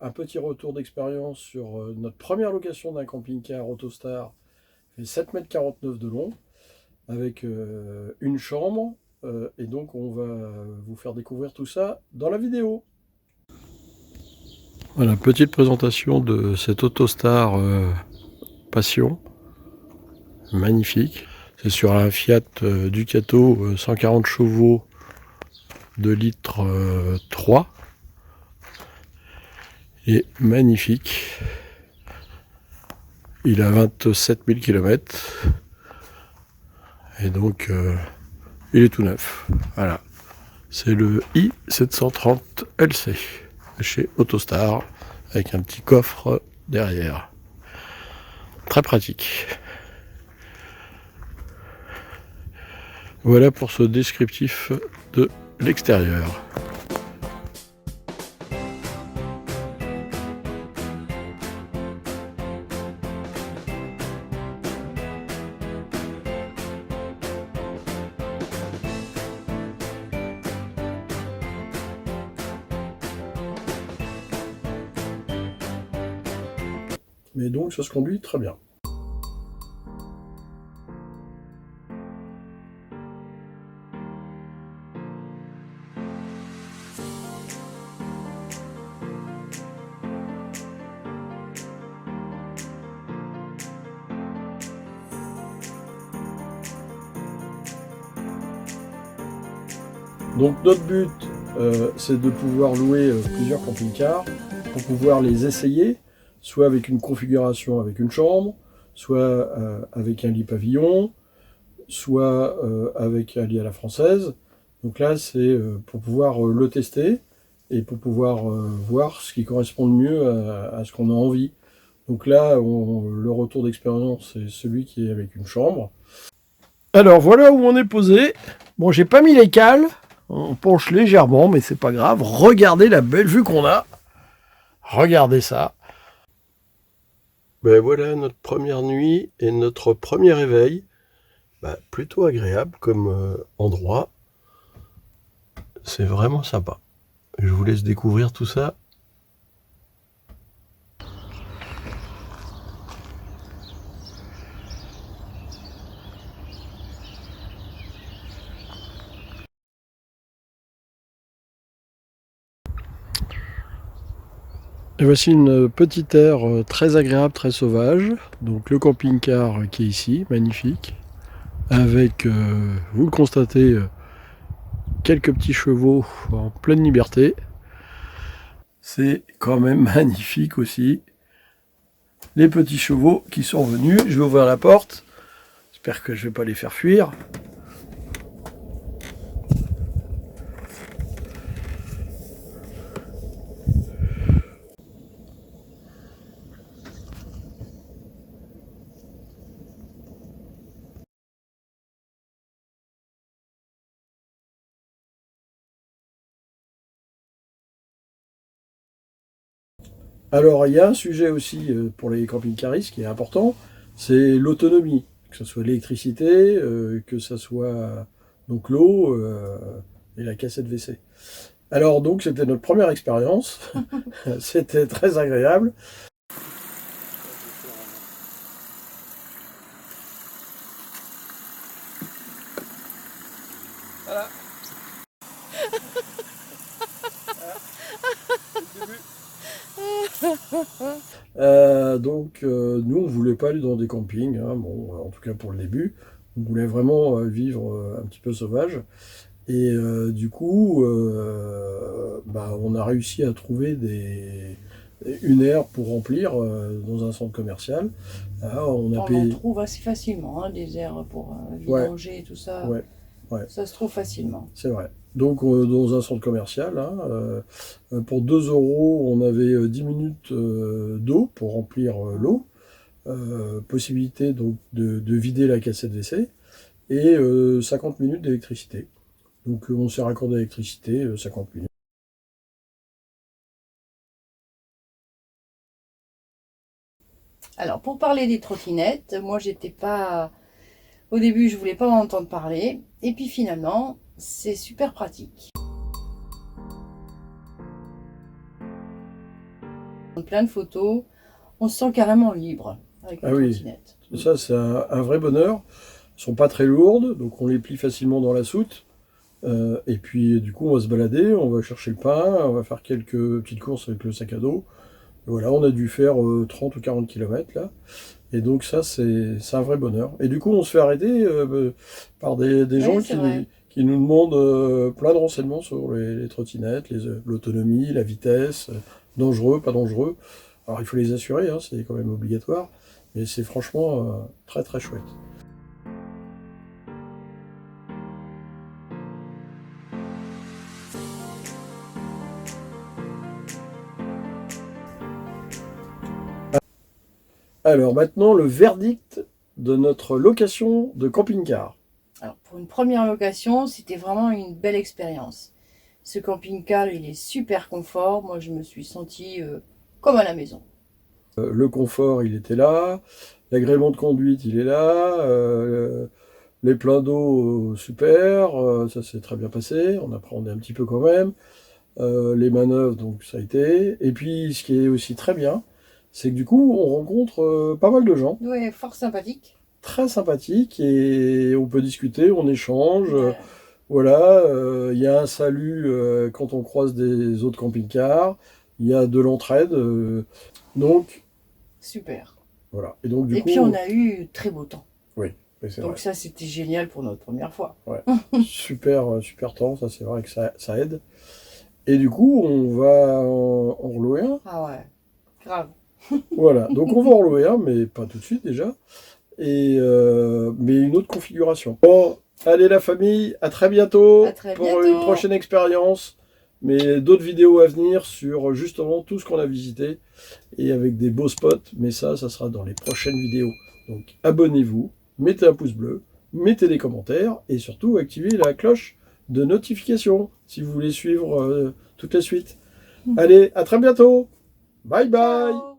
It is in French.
Un petit retour d'expérience sur notre première location d'un camping-car Autostar, fait 7,49 m de long, avec une chambre, et donc on va vous faire découvrir tout ça dans la vidéo. Voilà, petite présentation de cette Autostar Passion, magnifique. C'est sur un Fiat Ducato 140 chevaux, 2 litres 3. Il est magnifique. Il a 27 000 km. Et donc, il est tout neuf. Voilà. C'est le i730 LC chez Autostar, avec un petit coffre derrière. Très pratique. Voilà pour ce descriptif de l'extérieur. Mais donc ça se conduit très bien. Donc notre but, c'est de pouvoir louer plusieurs camping-cars pour pouvoir les essayer, soit avec une configuration avec une chambre, soit avec un lit pavillon, soit avec un lit à la française. Donc là, c'est pour pouvoir le tester et pour pouvoir voir ce qui correspond le mieux à ce qu'on a envie. Donc là, le retour d'expérience, c'est celui qui est avec une chambre. Alors voilà où on est posé. Bon, j'ai pas mis les cales. On penche légèrement, mais c'est pas grave. Regardez la belle vue qu'on a. Regardez ça. Ben voilà notre première nuit et notre premier réveil. Ben, plutôt agréable comme endroit. C'est vraiment sympa. Je vous laisse découvrir tout ça. Et voici une petite aire très agréable, très sauvage. Donc le camping-car qui est ici, magnifique. Avec, vous le constatez, quelques petits chevaux en pleine liberté. C'est quand même magnifique aussi. Les petits chevaux qui sont venus. Je vais ouvrir la porte. J'espère que je ne vais pas les faire fuir. Alors, il y a un sujet aussi pour les camping-caristes qui est important, c'est l'autonomie. Que ce soit l'électricité, que ce soit donc l'eau et la cassette WC. Alors donc, c'était notre première expérience. C'était très agréable. Voilà. Nous on voulait pas aller dans des campings, hein, bon, en tout cas pour le début, on voulait vraiment vivre un petit peu sauvage. Et du coup, on a réussi à trouver une aire pour remplir dans un centre commercial. Là, on en trouve assez facilement, hein, des aires pour vidanger et tout ça. Ouais, ouais. Ça se trouve facilement. C'est vrai. Donc, dans un centre commercial, hein, pour 2 euros, on avait 10 minutes d'eau pour remplir l'eau. Possibilité donc de vider la cassette WC et 50 minutes d'électricité. Donc, on s'est raccordé à l'électricité 50 minutes. Alors, pour parler des trottinettes, moi, j'étais pas... Au début, je voulais pas en entendre parler. Et puis finalement, c'est super pratique. prendre plein de photos. On se sent carrément libre avec une trottinette. Ça, c'est un vrai bonheur. Elles ne sont pas très lourdes, donc on les plie facilement dans la soute. Et puis, du coup, on va se balader, on va chercher le pain, on va faire quelques petites courses avec le sac à dos. Et voilà, on a dû faire 30 ou 40 km là. Et donc ça, c'est un vrai bonheur. Et du coup, on se fait arrêter par des gens qui nous demandent plein de renseignements sur les trottinettes, l'autonomie, la vitesse, dangereux, pas dangereux. Alors, il faut les assurer, hein, c'est quand même obligatoire. Mais c'est franchement très très chouette. Alors maintenant, le verdict de notre location de camping-car. Alors, pour une première location, c'était vraiment une belle expérience. Ce camping-car, il est super confort. Moi, je me suis sentie comme à la maison. Le confort, il était là. L'agrément de conduite, il est là. Les plans d'eau, super. Ça s'est très bien passé. On appréhendait un petit peu quand même. Les manœuvres, donc ça a été. Et puis, ce qui est aussi très bien, c'est que du coup, on rencontre pas mal de gens. Ouais, fort sympathique. Très sympathiques et on peut discuter, on échange. Voilà, il y a un salut quand on croise des autres camping-cars. Il y a de l'entraide. Donc, super. voilà. Et donc, du coup, puis, on a eu très beau temps. Oui, c'est vrai. Donc ça, c'était génial pour notre première fois. Ouais. super temps, ça c'est vrai que ça aide. Et du coup, on va en relouer un. Ah ouais, grave. Voilà, donc on va en louer un, mais pas tout de suite déjà. Mais une autre configuration. Bon, allez la famille, à très bientôt pour une prochaine expérience. Mais d'autres vidéos à venir sur justement tout ce qu'on a visité et avec des beaux spots. Mais ça sera dans les prochaines vidéos. Donc abonnez-vous, mettez un pouce bleu, mettez des commentaires et surtout activez la cloche de notification si vous voulez suivre toute la suite. Allez, à très bientôt. Bye bye. Ciao.